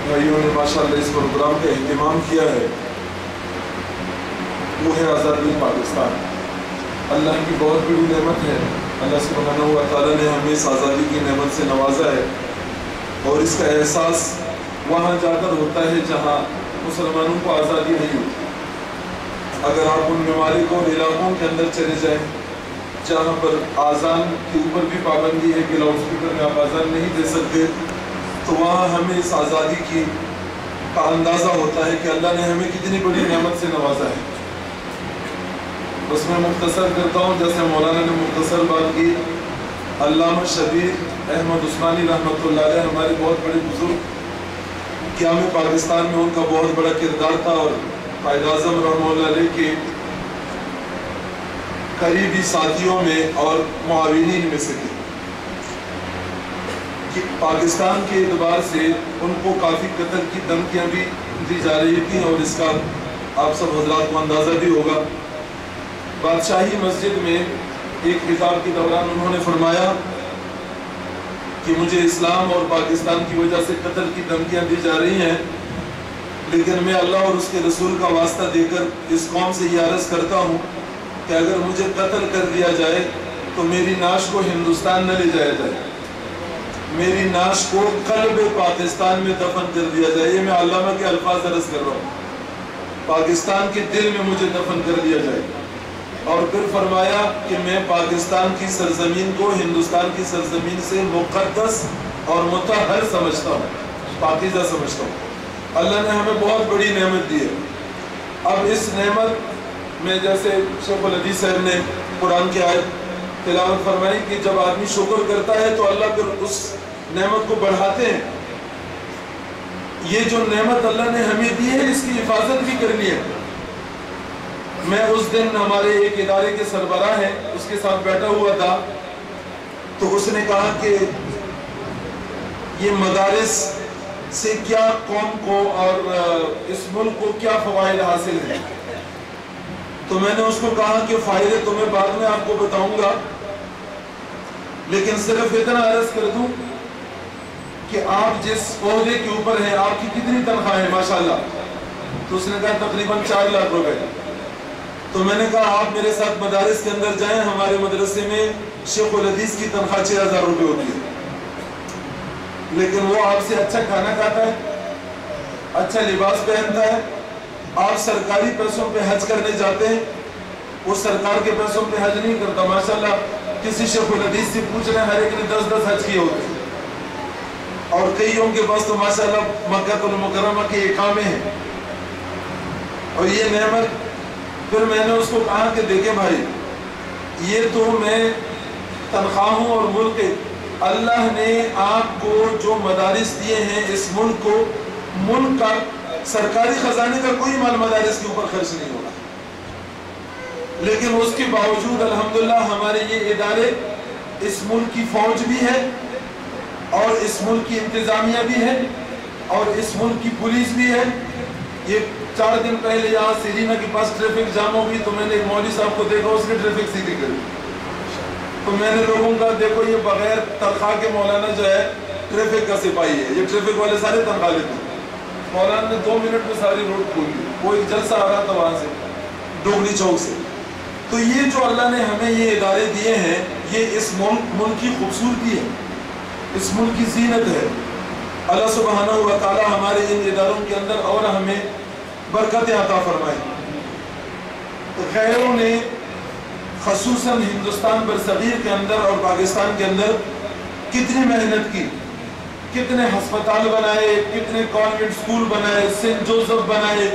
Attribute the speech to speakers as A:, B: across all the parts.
A: بھائیوں نے ماشاءاللہ اس پروگرام کا اہتمام کیا ہے، وہ ہے آزادی پاکستان۔ اللہ کی بہت بڑی نعمت ہے، اللہ سبحانہ و تعالیٰ نے ہمیں اس آزادی کی نعمت سے نوازا ہے، اور اس کا احساس وہاں جا کر ہوتا ہے جہاں مسلمانوں کو آزادی نہیں ہوتی۔ اگر آپ ان ممالک اور علاقوں کے اندر چلے جائیں جہاں پر آذان کے اوپر بھی پابندی ہے کہ لاؤڈ اسپیکر میں آپ آذان نہیں دے سکتے، تو وہاں ہمیں اس آزادی کا اندازہ ہوتا ہے کہ اللہ نے ہمیں کتنی بڑی نعمت سے نوازا ہے۔ اس میں مختصر کرتا ہوں، جیسے مولانا نے مختصر بات کی، علامہ شبیر احمد عثمانی رحمۃ اللہ علیہ ہمارے بہت بڑے بزرگ، قیام پاکستان میں ان کا بہت بڑا کردار تھا، اور قائد اعظم رحمۃ اللہ علیہ کے قریبی ساتھیوں میں اور معاونین میں سے تھے۔ کہ پاکستان کے اعتبار سے ان کو کافی قتل کی دھمکیاں بھی دی جا رہی تھیں، اور اس کا آپ سب حضرات کو اندازہ بھی ہوگا۔ بادشاہی مسجد میں ایک خطاب کے دوران انہوں نے فرمایا کہ مجھے اسلام اور پاکستان کی وجہ سے قتل کی دھمکیاں دی جا رہی ہیں، لیکن میں اللہ اور اس کے رسول کا واسطہ دے کر اس قوم سے یہ عرض کرتا ہوں کہ اگر مجھے قتل کر دیا جائے تو میری نعش کو ہندوستان نہ لے جایا جائے، میری نعش کو قلب پاکستان میں دفن کر دیا جائے۔ یہ میں علامہ کے الفاظ عرض کر رہا ہوں، پاکستان کے دل میں مجھے دفن کر دیا جائے۔ اور پھر فرمایا کہ میں پاکستان کی سرزمین کو ہندوستان کی سرزمین سے مقدس اور مطہر سمجھتا ہوں، پاکیزہ سمجھتا ہوں۔ اللہ نے ہمیں بہت بڑی نعمت دی ہے۔ اب اس نعمت میں جیسے شیخ الحدیث صاحب نے قرآن کی آیت تلاوت فرمائی کہ جب آدمی شکر کرتا ہے تو اللہ پھر اس نعمت کو بڑھاتے ہیں۔ یہ جو نعمت اللہ نے ہمیں دی ہے اس کی حفاظت بھی کرنی ہے۔ میں اس دن ہمارے ایک ادارے کے سربراہ ہیں، اس کے ساتھ بیٹھا ہوا تھا، تو اس نے کہا کہ یہ مدارس سے کیا قوم کو اور اس ملک کو کیا فوائد حاصل ہیں۔ تو میں نے اس کو کہا کہ فائدے تو میں بعد میں آپ کو بتاؤں گا، لیکن صرف اتنا عرض کر دوں کہ آپ جس عہدے کے اوپر ہیں آپ کی کتنی تنخواہ ہے ماشاءاللہ؟ تو اس نے کہا تقریباً 4 لاکھ روپے۔ تو میں نے کہا آپ میرے ساتھ مدارس کے اندر جائیں، ہمارے مدرسے میں شیخ الحدیث کی تنخواہ 6000 روپے ہوتی ہے، لیکن وہ آپ سے اچھا کھانا کھاتا ہے، اچھا لباس پہنتا ہے، آپ سرکاری پیسوں پہ حج کرنے جاتے ہیں، وہ سرکار کے پیسوں پہ حج نہیں کرتا۔ ماشاءاللہ کسی شیخ الحدیث سے پوچھ رہے ہیں، ہر ایک نے 10 حج کیے ہوتے ہیں، اور کئیوں کے پاس تو ماشاءاللہ مکہ المکرمہ کے اقامے ہیں، اور یہ نعمت۔ پھر میں نے اس کو کہا کہ دیکھیں بھائی، یہ تو میں تنخواہوں اور ملک، اللہ نے آپ کو جو مدارس دیے ہیں اس ملک کو، ملک کا سرکاری خزانے کا کوئی مال مدارس کے اوپر خرچ نہیں ہوگا، لیکن اس کے باوجود الحمدللہ ہمارے یہ ادارے، اس ملک کی فوج بھی ہے، اور اس ملک کی انتظامیہ بھی ہے، اور اس ملک کی پولیس بھی ہے۔ یہ 4 دن پہلے یہاں سیرینا کے پاس ٹریفک جام ہوگی، تو میں نے ایک مولوی صاحب کو دیکھا، اس نے ٹریفک سیدھی کری، تو میں نے لوگوں کا دیکھو یہ بغیر تنخواہ کے مولانا جو ہے ٹریفک کا سپاہی ہے، یہ ٹریفک والے سارے تنخواہ لیتے ہیں۔ مولانا نے 2 منٹ میں ساری روڈ کھول دی، وہ ایک جلسہ آ رہا تھا وہاں سے ڈوگری چوک سے۔ تو یہ جو اللہ نے ہمیں یہ ادارے دیے ہیں، یہ اس ملک کی خوبصورتی ہے، اس ملک کی زینت ہے۔ اللہ سبحانہ و تعالی ہمارے ان اداروں کے اندر اور ہمیں برکتیں عطا فرمائے۔ غیروں نے خصوصاً ہندوستان برصغیر کے اندر اور پاکستان کے اندر کتنی محنت کی، کتنے ہسپتال بنائے، کتنے کانوینٹ سکول بنائے، سینٹ جوزف بنائے،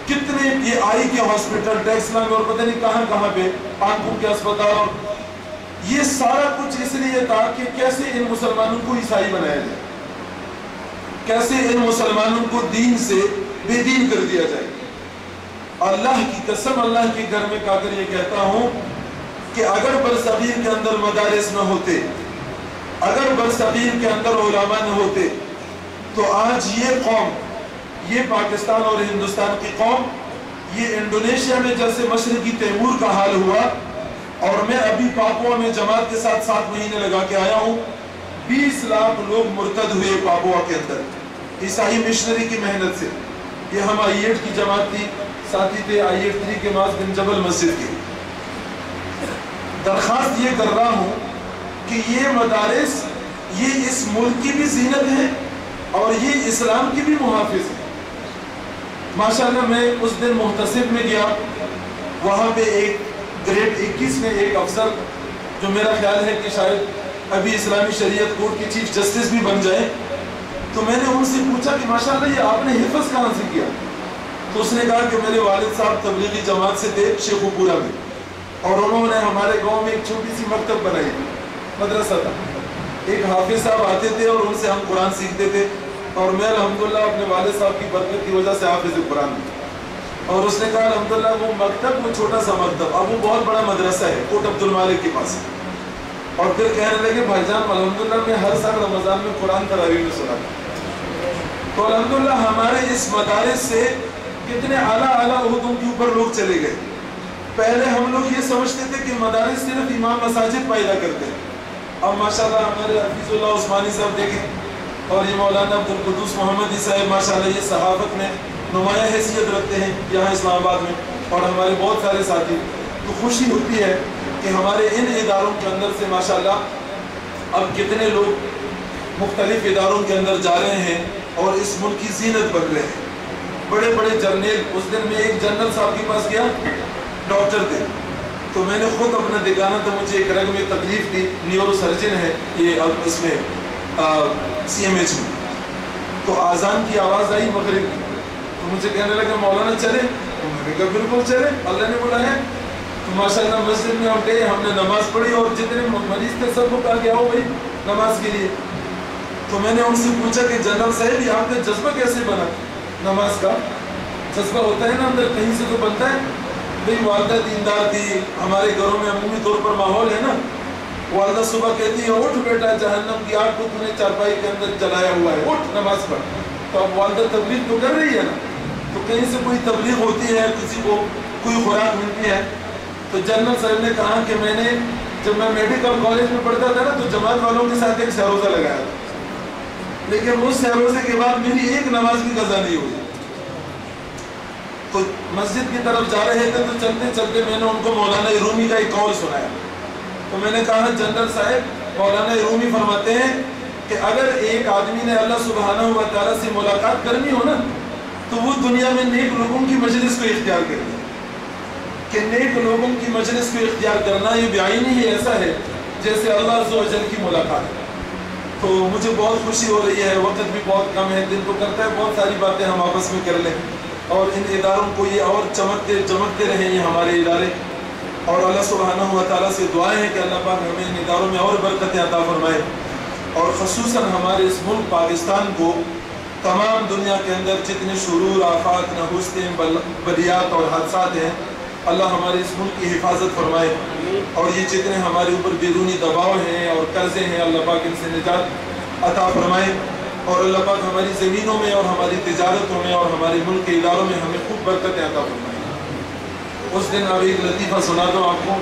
A: کتنے یہ آئی کے ہاسپٹل ٹیکسلا میں اور پتہ نہیں کہاں کہاں پہ، کانپور کے اسپتال۔ یہ سارا کچھ اس لیے تھا کہ کیسے ان مسلمانوں کو عیسائی بنایا جائے، کیسے ان مسلمانوں کو دین سے بے دین کر دیا جائے۔ اللہ کی قسم، اللہ کے گھر میں کہا کر یہ کہتا ہوں کہ اگر برصغیر کے اندر مدارس نہ ہوتے، اگر برصغیر کے اندر علماء نہ ہوتے، تو آج یہ قوم، یہ پاکستان اور ہندوستان کی قوم، یہ انڈونیشیا میں جیسے مشرقی تیمور کا حال ہوا، اور میں ابھی پاپوا میں جماعت کے ساتھ 7 مہینے لگا کے آیا ہوں، 20 لاکھ لوگ مرتد ہوئے پاپوا کے اندر، عیسائی مشنری کی محنت سے. یہ ہم I8 کی جماعت تھی، ساتھی تھے I8 3 کے معاذ بن جبل مسجد کے. درخواست یہ کر رہا ہوں کہ یہ مدارس یہ اس ملک کی بھی زینت ہے اور یہ اسلام کی بھی محافظ ہے. ماشاءاللہ میں اس دن محتسب میں گیا، وہاں پہ ایک گریڈ 21 میں ایک افسر جو میرا خیال ہے کہ شاید ابھی اسلامی شریعت کورٹ کے چیف جسٹس بھی بن جائے، تو میں نے ان سے پوچھا کہ ماشاءاللہ یہ آپ نے حفظ کہاں سے کیا؟ تو اس نے کہا کہ میرے والد صاحب تبلیغی جماعت سے تھے شیخو پورہ میں، اور انہوں نے ہمارے گاؤں میں ایک چھوٹی سی مکتب بنائی، مدرسہ تھا. ایک حافظ صاحب آتے تھے اور ان سے ہم قرآن سیکھتے تھے، اور میں الحمدللہ اپنے والد صاحب کی برکت کی وجہ سے حافظ قرآن ہوں. اور اس نے کہا الحمدللہ وہ مکتب، وہ چھوٹا سا مکتب اب وہ بہت بڑا مدرسہ ہے کوٹ عبد المالک کے پاس. اور پھر کہنے لگے بھائی جان الحمدللہ میں ہر سال رمضان میں قرآن تراویح میں سنا تھا. تو الحمدللہ ہمارے اس مدارس سے کتنے اعلیٰ عہدوں کے اوپر لوگ چلے گئے. پہلے ہم لوگ یہ سمجھتے تھے کہ مدارس صرف امام مساجد پیدا کرتے ہیں. اب ماشاءاللہ ہمارے حفیظ اللہ عثمانی صاحب دیکھیں، اور یہ مولانا عبد القدوس محمدی صاحب ماشاءاللہ یہ صحافت میں نمایاں حیثیت رکھتے ہیں یہاں اسلام آباد میں، اور ہمارے بہت سارے ساتھی. تو خوشی ہوتی ہے کہ ہمارے ان اداروں کے اندر سے ماشاءاللہ اب کتنے لوگ مختلف اداروں کے اندر جا رہے ہیں اور اس ملک کی زینت بن رہے ہیں. بڑے بڑے جرنیل، اس دن میں ایک جنرل صاحب کے پاس گیا، ڈاکٹر تھے، تو میں نے خود اپنا دکھانا تو مجھے ایک رگ میں تکلیف تھی، نیورو سرجن ہے یہ اب اس میں CMH میں. تو آزان کی آواز آئی مغرب کی، تو مجھے کہنے لگا مولانا چلے؟ تو میں نے کہا بالکل چلے، اللہ نے بولا ہے. تو ماشاءاللہ مسجد میں ہم گئے، ہم نے نماز پڑھی، اور جتنے مریض تھے سب کو کہا کہ آؤ بھائی نماز کے لیے. تو میں نے ان سے پوچھا کہ جنرل صاحب یہ آپ کا جذبہ کیسے بنا؟ نماز کا جذبہ ہوتا ہے نا اندر، کہیں سے تو بنتا ہے. بھئی والدہ دیندار تھی، ہمارے گھروں میں عمومی طور پر ماحول ہے نا، والدہ صبح کہتی ہے اٹھ بیٹا جہنم کی آگ کو تم نے چارپائی کے اندر جلایا ہوا ہے، اٹھ نماز پڑھ. تو اب والدہ تبلیغ تو کر رہی ہے نا، تو کہیں سے کوئی تبلیغ ہوتی ہے، کسی کو کوئی خوراک ملتی ہے. تو جنرل صاحب نے کہا کہ میں نے جب میں میڈیکل کالج میں پڑھتا تھا نا تو جماعت والوں کے ساتھ ایک سہروزہ لگایا تھا، لیکن اس سہروزے کے بعد میری ایک نماز بھی قضا نہیں ہوئی. تو مسجد کی طرف جا رہے تھے تو چلتے چلتے میں نے ان کو مولانا رومی کا ایک قول سنایا. تو میں نے کہا جنرل صاحب مولانا رومی فرماتے ہیں کہ اگر ایک آدمی نے اللہ سبحانہ و تعالیٰ سے ملاقات کرنی ہو نا تو وہ دنیا میں نیک لوگوں کی مجلس کو اختیار کرے. کہ نیک لوگوں کی مجلس کو اختیار کرنا یہ بعینی ہی ایسا ہے جیسے اللہ عز و جل کی ملاقات. تو مجھے بہت خوشی ہو رہی ہے، وقت بھی بہت کم ہے، دل تو کرتا ہے بہت ساری باتیں ہم آپس میں کر لیں، اور ان اداروں کو یہ اور چمکتے رہیں یہ ہمارے ادارے. اور اللہ سبحانہ و تعالیٰ سے دعائیں ہیں کہ اللہ پاک ہمیں ان اداروں میں اور برکتیں عطا فرمائے، اور خصوصاً ہمارے اس ملک پاکستان کو تمام دنیا کے اندر جتنے شرور، آفات، نحوستیں، بلیات اور حادثات ہیں اللہ ہمارے اس ملک کی حفاظت فرمائے، اور یہ جتنے ہمارے اوپر بیرونی دباؤ ہیں اور قرضے ہیں اللہ پاک ان سے نجات عطا فرمائے، اور اللہ پاک ہماری زمینوں میں اور ہماری تجارتوں میں اور ہمارے ملک کے اداروں میں ہمیں خوب برکتیں عطا فرمائے. اس دن اب ایک لطیفہ سنا دوں آپ کو.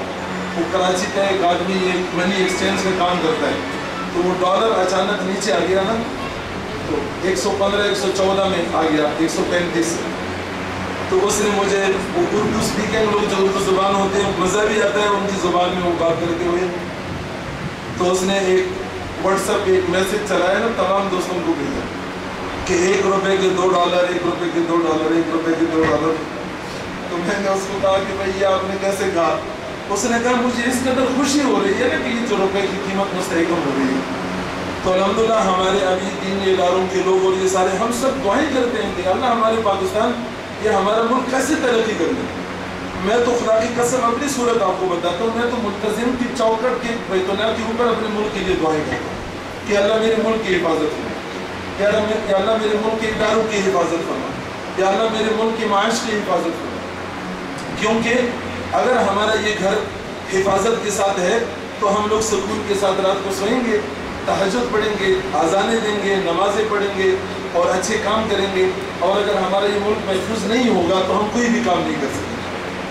A: وہ کراچی کا ایک آدمی ایک منی ایکسچینج میں کام کرتا ہے، تو وہ ڈالر اچانک نیچے آ گیا نا، تو 115 114 میں آ گیا 135. تو اس نے مجھے اردو اسپیکنگ لوگ جو اردو زبان ہوتے ہیں مزہ بھی آتا ہے ان کی زبان میں وہ بات کرتے ہوئے. تو اس نے ایک واٹس ایپ ایک میسج چلایا نا تمام دوستوں کو بھیجا کہ 1 روپے کے $2، 1 روپے کے $2، 1 روپے کے $2. تو میں نے اس کو کہا کہ بھائی یہ آپ نے کیسے کہا؟ اس نے کہا مجھے اس قدر خوشی ہو رہی ہے نا کہ یہ 2 روپے کی قیمت مستحکم ہو رہی ہے. تو الحمدللہ ہمارے ابھی دینی اداروں کے لوگ اور یہ سارے ہم سب دعائیں کرتے ہیں کہ اللہ ہمارے پاکستان یہ ہمارا ملک کیسے ترقی کر لے. میں تو خدا کی قسم اپنی صورت آپ کو بتاتا ہوں، میں تو ملتزم کی چوکٹ کے بیت اللہ کے اوپر اپنے ملک کے لیے دعائیں کرتا ہوں کہ اللہ میرے ملک کی حفاظت فرما، یا اللہ میرے ملک کے اداروں کی حفاظت فرما، یا اللہ میرے ملک کے معاش کی حفاظت فرما. کیونکہ اگر ہمارا یہ گھر حفاظت کے ساتھ ہے تو ہم لوگ سکون کے ساتھ رات کو سوئیں گے، تہجد پڑھیں گے، اذانیں دیں گے، نمازیں پڑھیں گے اور اچھے کام کریں گے. اور اگر ہمارا یہ ملک محفوظ نہیں ہوگا تو ہم کوئی بھی کام نہیں کر سکتے.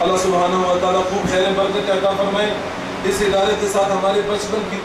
A: اللہ سبحانہ و تعالیٰ خوب خیر برکت عطا فرمائے. اس ادارے کے ساتھ ہمارے بچپن کی